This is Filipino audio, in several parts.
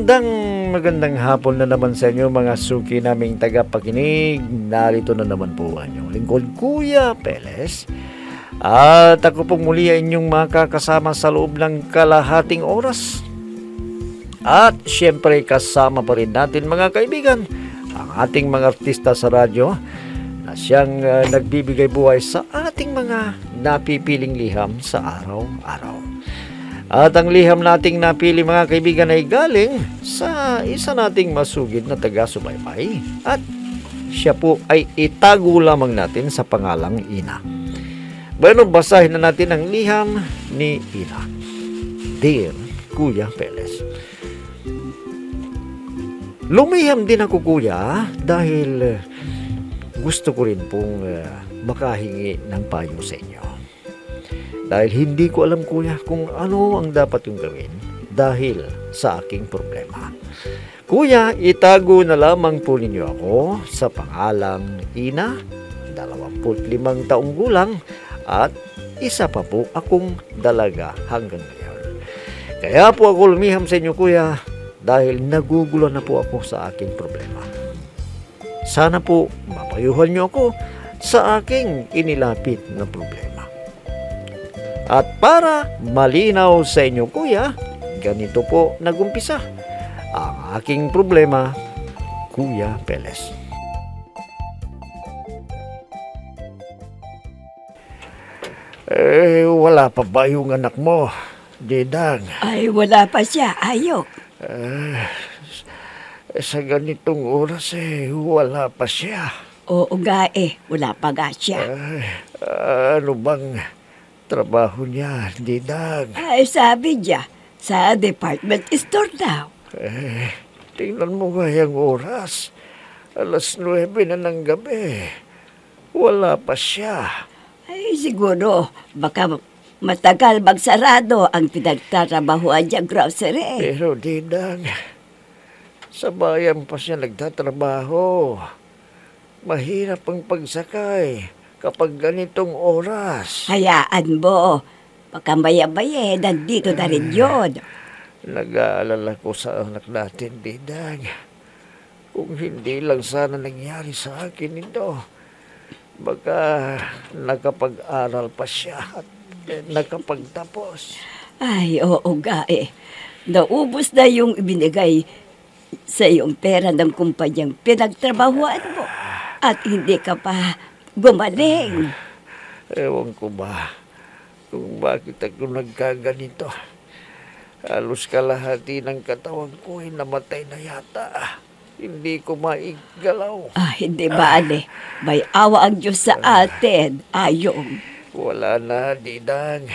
Magandang hapon na naman sa inyo mga suki naming tagapakinig. Narito na naman po ang inyong lingkod, Kuya Peles. At ako pong muli ay inyong makakasama sa loob ng kalahating oras. At syempre kasama pa rin natin mga kaibigan, ang ating mga artista sa radyo na siyang nagbibigay buhay sa ating mga napipiling liham sa araw-araw. At ang liham nating napili mga kaibigan ay galing sa isa nating masugid na taga-subaybay. At siya po ay itago lamang natin sa pangalang Ina. Bueno, basahin na natin ang liham ni Ina. Dear Kuya Peles, lumiham din ako kuya dahil gusto ko rin pong makahingi ng payo sa inyo. Dahil hindi ko alam kuya kung ano ang dapat yung gawin dahil sa aking problema. Kuya, itago na lamang po ninyo ako sa pangalang Ina, 25 taong gulang at isa pa po akong dalaga hanggang ngayon. Kaya po ako lumiham sa inyo kuya dahil nagugulo na po ako sa aking problema. Sana po mapayuhan niyo ako sa aking inilapit na problema. At para malinaw sa inyo kuya, ganito po nagumpisa ang aking problema, Kuya Peles. Wala pa ba yung anak mo, Didang? Ay, wala pa siya, Ayok. Sa ganitong oras wala pa siya. Oo nga wala pa nga siya. Ano bang trabaho niya, Didang? Ay, sabi niya, sa department store daw. Tingnan mo nga yung oras. 9:00 na ng gabi. Wala pa siya. Ay, siguro, baka matagal magsarado ang pinagtatrabahuan niyang grocery. Pero, Didang, sa bayan pa siya nagtatrabaho. Mahirap ang pagsakay kapag ganitong oras. Hayaan mo. Baka maya-maya, nandito na rin yun. Nag-aalala ko sa anak natin, Didang. Kung hindi lang sana nangyari sa akin ito, baka nakapag-aral pa siya at nakapagtapos. Ay, oo nga Naubos na yung ibinigay sa iyong pera ng kumpanyang pinagtrabahuan mo. At hindi ka pa gumaling. Ewan ko ba kung bakit ako nagkaganito. Halos kalahati ng katawan ko ay namatay na yata. Hindi ko maigalaw. Hindi ba, may awa ang Diyos sa atin, Ayong. Wala na, Didang.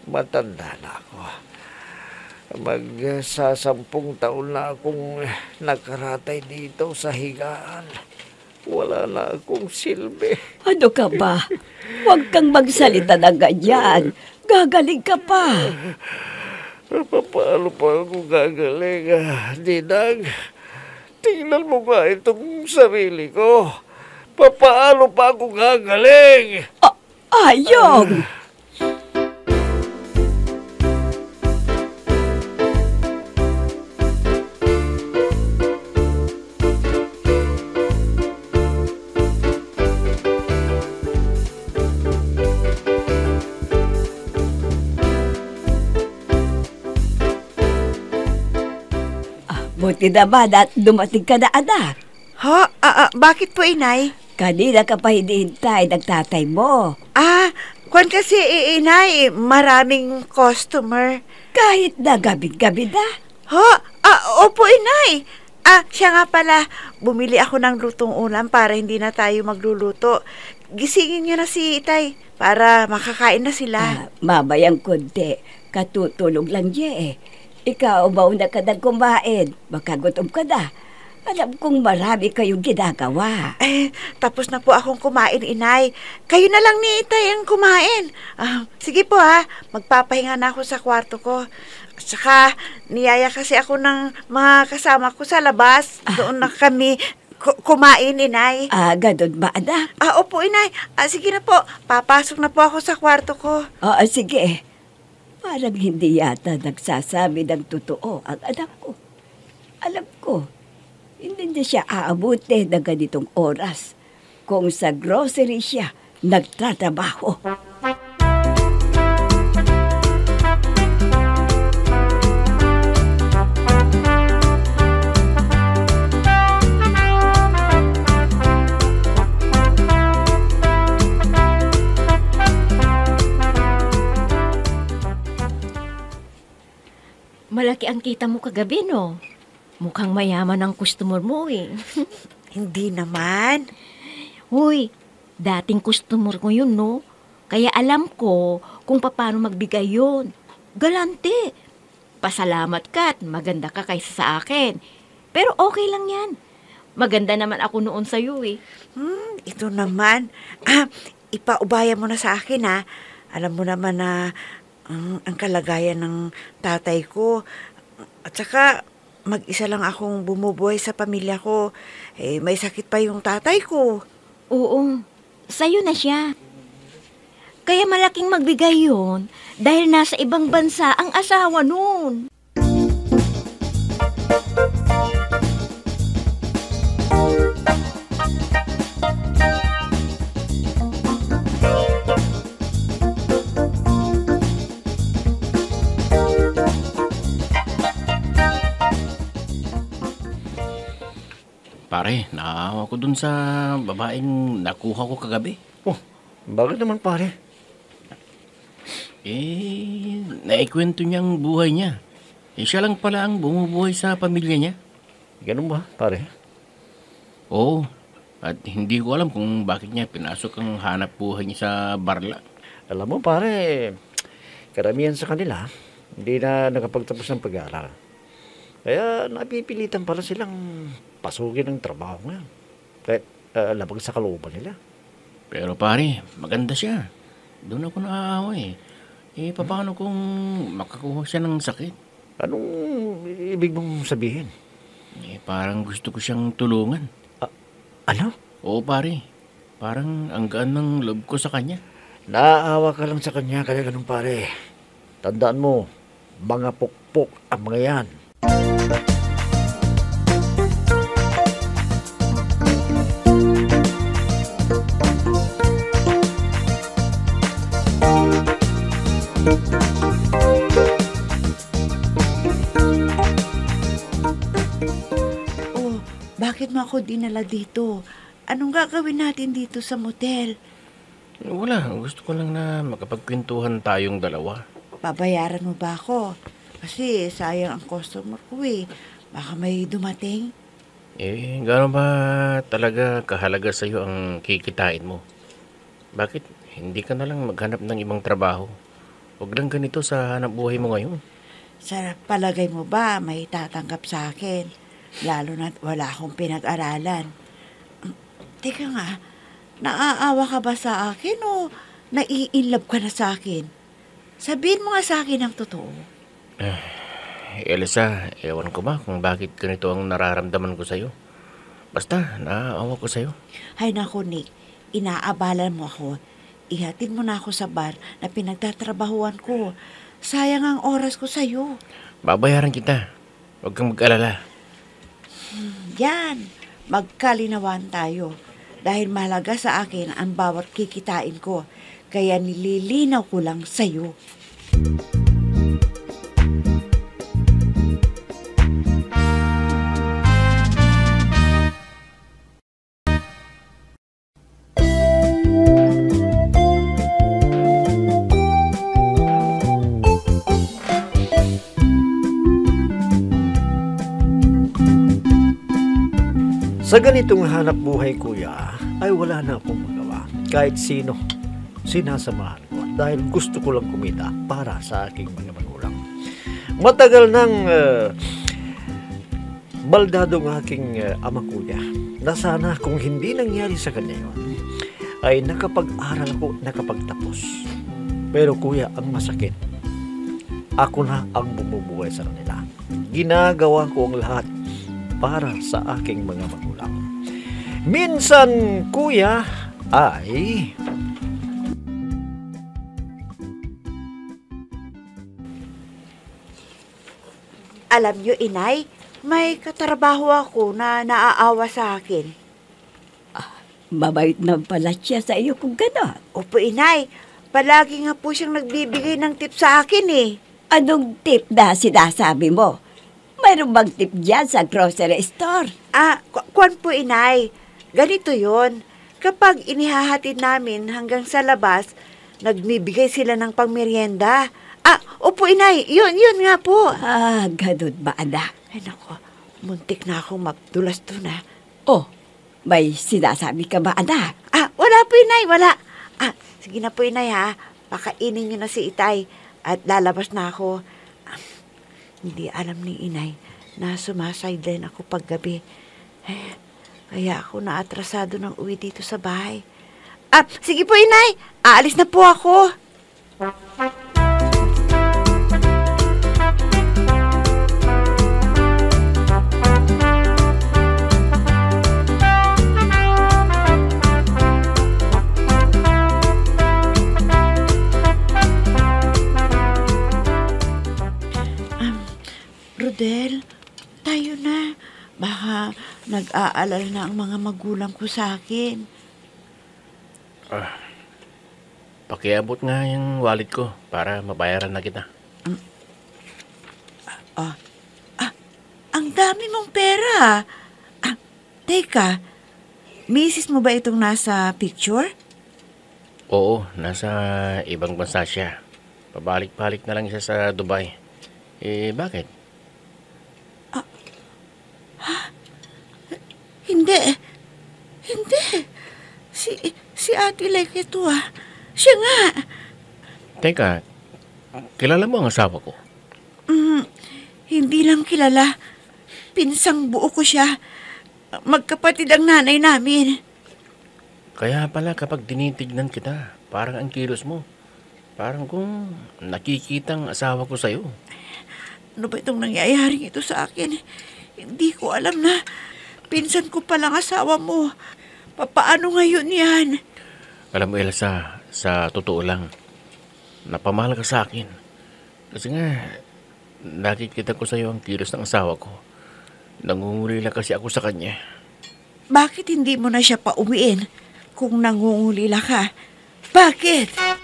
Matanda na ako. Magsasampung taon na akong nakaratay dito sa higaan. Wala na akong silbi. Ano ka ba? Huwag kang magsalita na ganyan. Gagaling ka pa. Paano pa ako gagaling, Didang? Tingnan mo nga itong sarili ko. Paano pa ako gagaling? Ayong! Buti naman at dumating ka na, anak. Bakit po, Inay? Kanina ka pa hinihintay ng tatay mo. Kwan kasi, Inay, maraming customer. Kahit na gabi-gabi na. Opo, Inay. Siya nga pala, bumili ako ng lutong ulam para hindi na tayo magluluto. Gisingin niyo na si Itay para makakain na sila. Mamayang konti, katutulog lang niya Ikaw, mauna ka na kumain. Baka gutom ka na. Alam kong marami kayong ginagawa. Tapos na po akong kumain, Inay. Kayo na lang ni Itay ang kumain. Sige po magpapahinga na ako sa kwarto ko. Saka, niyaya kasi ako ng mga kasama ko sa labas. Doon na kami kumain, Inay. Ganun ba, anak? Opo, Inay. Sige na po, papasok na po ako sa kwarto ko. Sige. Parang hindi yata nagsasabi ng totoo ang anak ko. hindi siya aabuti na ganitong oras kung sa grocery siya nagtatrabaho. Malaki ang kita mo kagabi, no? Mukhang mayaman ang customer mo, eh. Hindi naman. Hoy, dating customer ko yun, no? Kaya alam ko kung paano magbigay yun. Galante. Pasalamat ka at maganda ka kaysa sa akin. Pero okay lang yan. Maganda naman ako noon sa'yo, eh. Ito naman. Ipaubaya mo na sa akin, ha? Alam mo naman na ang kalagayan ng tatay ko. At saka, mag-isa lang akong bumubuhay sa pamilya ko. May sakit pa yung tatay ko. Oo, sa'yo na siya. Kaya malaking magbigay yun dahil nasa ibang bansa ang asawa nun. Pare, naawa ko dun sa babaeng nakuha ko kagabi. Oh, bakit naman pare? Naikwento niya ang buhay niya. Siya lang pala ang bumubuhay sa pamilya niya. Ganun ba, pare? Oo, at hindi ko alam kung bakit niya pinasok ang hanap buhay niya sa barla. Alam mo, pare, karamihan sa kanila, hindi na nakapagtapos ng pag-aaral. Kaya napipilitan pala silang pasukin ng trabaho ngayon. Kahit labag sa kalooban nila. Pero pare, maganda siya. Doon ako naaawa eh. Paano kung makakuha siya ng sakit? Anong ibig mong sabihin? Parang gusto ko siyang tulungan. Ano? Oo pare, parang ang gaan ng loob ko sa kanya. Naaawa ka lang sa kanya, kaya ganun pare. Tandaan mo, mga pukpok ang mga yan. Oh, bakit mo ako dinala dito? Anong gagawin natin dito sa motel? Wala, gusto ko lang na makapagkwentuhan tayong dalawa. Babayaran mo ba ako? Kasi sayang ang customer ko eh. Baka may dumating. Gano'n ba talaga kahalaga sa'yo ang kikitain mo? Bakit hindi ka na lang maghanap ng ibang trabaho? Huwag lang ganito sa hanap buhay mo ngayon. Sa palagay mo ba may tatanggap sa akin? Lalo na't wala akong pinag-aralan. Teka nga, naaawa ka ba sa akin o nai-inlove ka na sa akin? Sabihin mo nga sa akin ang totoo. Elisa, ewan ko ba kung bakit ganito ang nararamdaman ko sa'yo. Basta, naaawa ko sa'yo. Hay naku, Nick, inaabalan mo ako. Ihatid mo na ako sa bar na pinagtatrabahuan ko. Sayang ang oras ko sa'yo. Babayaran kita. Huwag kang mag-alala. Yan, magkalinawan tayo. Dahil mahalaga sa akin ang bawat kikitain ko. Kaya nililinaw ko lang sa'yo. Sa ganitong hanap buhay, kuya, ay wala na akong magawa. Kahit sino, sinasamahan ko dahil gusto ko lang kumita para sa aking mga magulang. Matagal nang baldado ng aking ama, kuya, na sana kung hindi nangyari sa kanya yun, ay nakapag-aral ako, nakapagtapos. Pero kuya, ang masakit, ako na ang bumubuhay sa kanila. Ginagawa ko ang lahat para sa aking mga magulang. Minsan, kuya, ay Alam niyo, inay, may katrabaho ako na naaawa sa akin. Mabait na pala siya sa iyo kung gano'n. Opo, inay. Palagi nga po siyang nagbibigay ng tip sa akin eh. Anong tip na sinasabi mo? Mayroon bang tip dyan sa grocery store? Kwan po, inay. Ganito yon. Kapag inihahatid namin hanggang sa labas, nagbibigay sila ng pangmeryenda. Opo, inay. Yun nga po. Ganun ba, anak? Ay, nako. Muntik na akong magdulas doon, ha? Oh, may sinasabi ka ba, anak? Wala po, inay. Wala. Sige na po, inay, ha? Pakainin niyo na si Itay at lalabas na ako. Hindi alam ni inay na sumasideline ako paggabi. Kaya ako naatrasado ng uwi dito sa bahay. Sige po, inay. Aalis na po ako. Rodel, tayo na. Baka nag-aalala na ang mga magulang ko sa akin. Pakiabot nga yung wallet ko para mabayaran na kita. Ang dami mong pera. Teka, misis mo ba itong nasa picture? Oo, nasa ibang bansa siya. Pabalik-balik na lang siya sa Dubai. Bakit? Hindi. Si Ate Like ito Siya nga. Teka, kilala mo ang asawa ko? Hindi lang kilala. Pinsang buo ko siya. Magkapatid ang nanay namin. Kaya pala kapag tinitignan kita, parang ang kilos mo. Parang kung nakikitang asawa ko sa'yo. Ano ba itong nangyayaring ito sa akin? Hindi ko alam na pinsan ko palang asawa mo. Paano ngayon yan? Alam mo, Elsa, sa totoo lang, napamahal ka sa akin. Kasi nga, nakikita ko sa'yo ang kilos ng asawa ko. Nangungulila kasi ako sa kanya. Bakit hindi mo na siya pauwiin kung nangungulila ka? Bakit?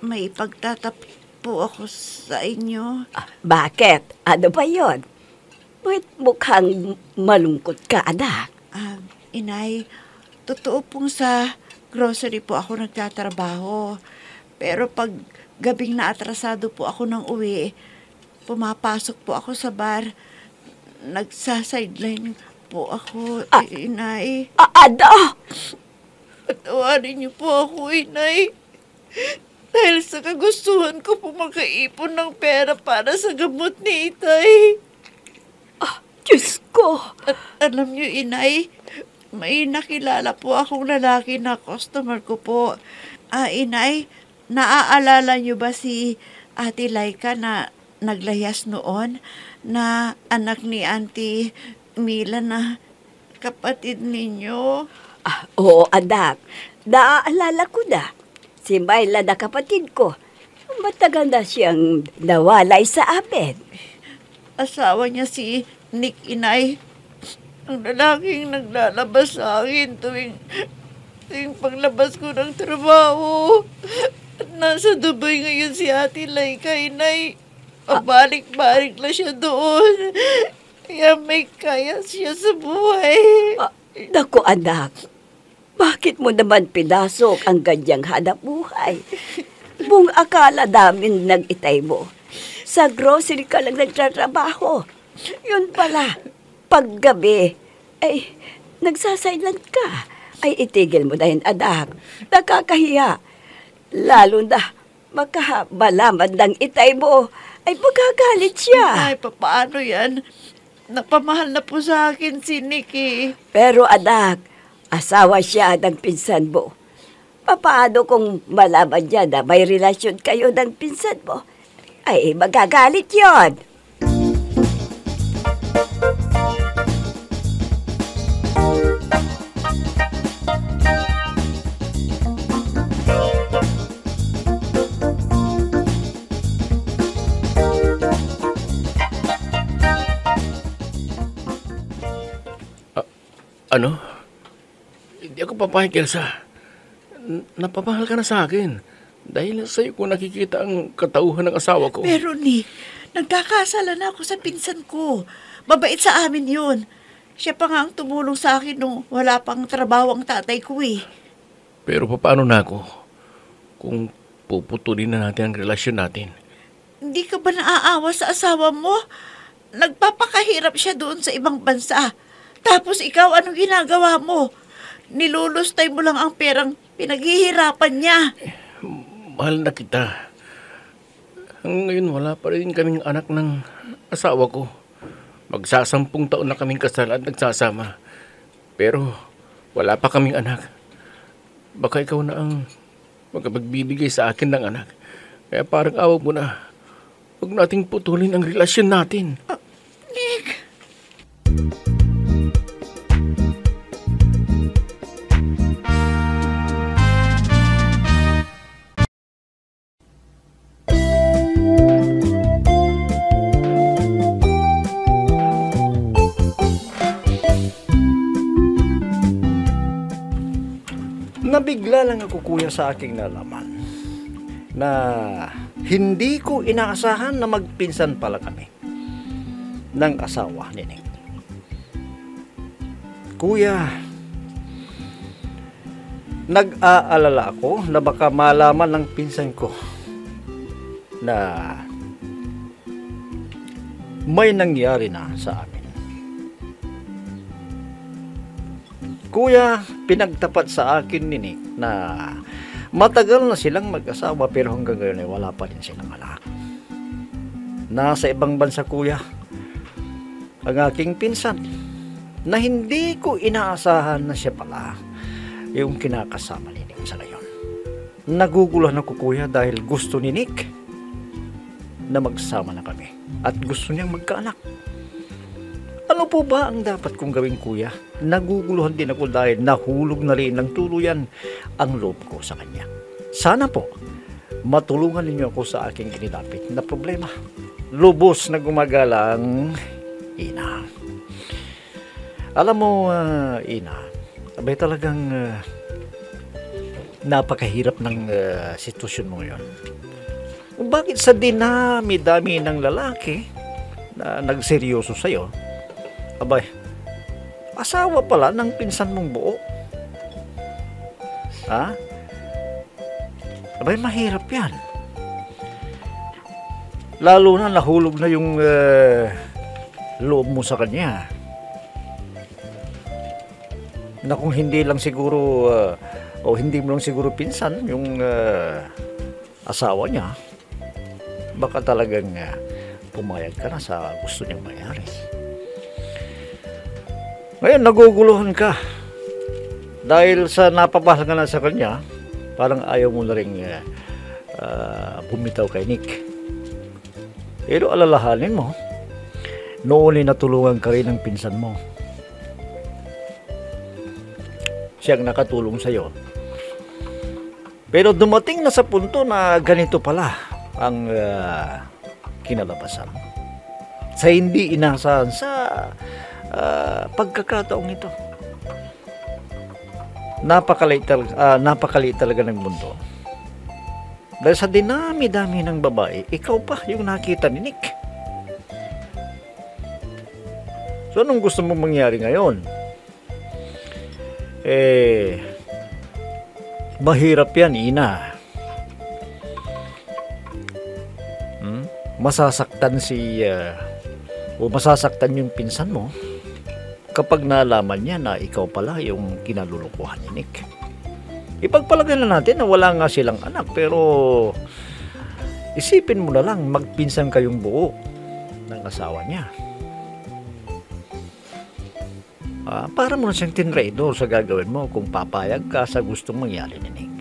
May pagtatapi po ako sa inyo. Bakit? Ano ba yun? Ba't mukhang malungkot ka, anak? Inay, totoo pong sa grocery po ako nagtatrabaho. Pero pag gabing naatrasado po ako ng uwi, pumapasok po ako sa bar. Nagsasideline po ako, inay. Ano? Patawarin niyo po ako, inay. Dahil sa kagustuhan ko po makaipon ng pera para sa gamot ni Itay. Diyos ko! At alam niyo, inay, may nakilala po akong lalaki na customer ko po. Inay, naaalala niyo ba si Ate Laika na naglayas noon na anak ni Auntie Mila na kapatid ninyo? Oo, anak. Naaalala ko na. Si Myla na kapatid ko. Matagal na siyang nawalay sa amin. Asawa niya si Nick, inay. Ang lalaking naglalabas sa akin tuwing paglabas ko ng trabaho. At nasa Dubai ngayon si Ate Laika, inay. Pabalik-balik na siya doon. Kaya may kaya siya sa buhay. Naku, anak. Bakit mo naman pinasok ang ganyang hanap buhay? Buong akala namin ng Itay mo. Sa grocery ka lang nagtatrabaho. Yun pala, paggabi, ay nagsasailan ka. Ay itigil mo na yun, anak. Nakakahiya. Lalo na, makabalaman ng Itay mo, ay magagalit siya. Ay, paano yan? Napamahal na po sa akin si Nicky. Pero anak, asawa siya ng pinsan mo. Paano kung malaman niya na may relasyon kayo ng pinsan mo? Ay, magagalit yon. Ano? Hindi ako papayag, Elsa. Napamahal ka na sa akin. Dahil sa'yo ko nakikita ang katauhan ng asawa ko. Pero Nick, nagkakasala na ako sa pinsan ko. Mabait sa amin yun. Siya pa nga ang tumulong sa akin nung wala pang trabaho ang tatay ko eh. Pero paano na ako kung puputulin na natin ang relasyon natin? Hindi ka ba naaawa sa asawa mo? Nagpapakahirap siya doon sa ibang bansa. Tapos ikaw, anong ginagawa mo? Nilulustay mo lang ang perang pinaghihirapan niya. Mahal na kita. Hanggang ngayon wala pa rin kaming anak ng asawa ko. Magsasampung taon na kaming kasal at nagsasama. Pero wala pa kaming anak. Baka ikaw na ang magpagbibigay sa akin ng anak. Kaya parang awa mo na. Huwag nating putulin ang relasyon natin. Nick! Nabigla lang ako, kuya, sa aking nalaman na hindi ko inaasahan na magpinsan pala kami ng asawa ni Nick. Kuya, nag-aalala ako na baka malaman ng pinsan ko na may nangyari na sa amin. Kuya, pinagtapat sa akin ni Nick na matagal na silang mag-asawa pero hanggang ngayon ay wala pa rin silang anak. Nasa ibang bansa, kuya, ang aking pinsan na hindi ko inaasahan na siya pala yung kinakasama ni Nick sa ngayon. Naguguluhan ako, kuya, dahil gusto ni Nick na magsama na kami at gusto niyang magkaanak. Ano po ba ang dapat kong gawin, kuya? Naguguluhan din ako dahil nahulog na rin ng tuluyan ang loob ko sa kanya. Sana po, matulungan ninyo ako sa aking inilapit na problema. Lubos na gumagalang Ina. Alam mo, Ina, abay talagang napakahirap ng sitwasyon mo ngayon. Bakit sa dinami-dami ng lalaki na nagseryoso sa'yo, abay, asawa pala ng pinsan mong buo. Ha? Abay, mahirap yan. Lalo na nahulog na yung loob mo sa kanya. Na kung hindi lang siguro, o hindi mo lang siguro pinsan yung asawa niya, baka talagang pumayag ka na sa gusto niyang mayari. Ngayon, naguguluhan ka. Dahil sa napapahal ka na sa kanya, parang ayaw mo na rin bumitaw kay Nick. Pero alalahanin mo, noon natulungan ka rin ng pinsan mo. Siyang nakatulong sa'yo. Pero dumating na sa punto na ganito pala ang kinalabasan. Sa hindi inasahan sa pagkakataong ito. Napakaliit talaga ng mundo. Dahil sa dinami-dami ng babae, ikaw pa yung nakita ni Nick. So anong gusto mong mangyari ngayon? Mahirap yan, Ina. Masasaktan masasaktan yung pinsan mo kapag nalaman niya na ikaw pala yung kinalulukuhan ni Nick. Ipagpalagay na natin na wala nga silang anak, pero isipin mo na lang, magpinsan kayong buo ng asawa niya. Para mo na siyang tinraidor sa gagawin mo kung papayag ka sa gustong mangyari ni Nick.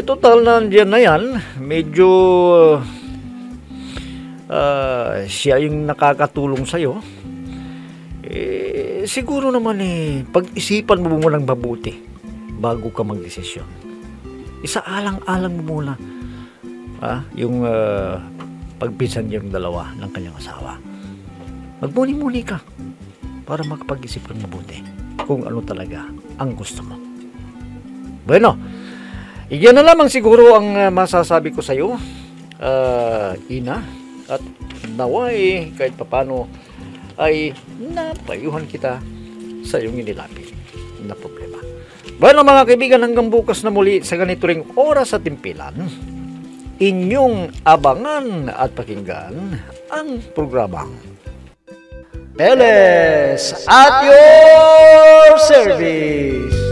Total nandiyan na yan. Medyo siya yung nakakatulong sa'yo. Siguro naman pag-isipan mo munang mabuti bago ka magdesisyon. Isaalang-alang mo muna yung pagpinsan niyong dalawa ng kanyang asawa. Magmuni-muni ka para makapag-isip kang mabuti kung ano talaga ang gusto mo. Bueno, iyan na lamang siguro ang masasabi ko sa iyo, Ina, at naway kahit papano ay napayuhan kita sa iyong inilapit na problema. Bueno mga kaibigan, hanggang bukas na muli sa ganito ring oras at timpilan, inyong abangan at pakinggan ang programang Peles at your service.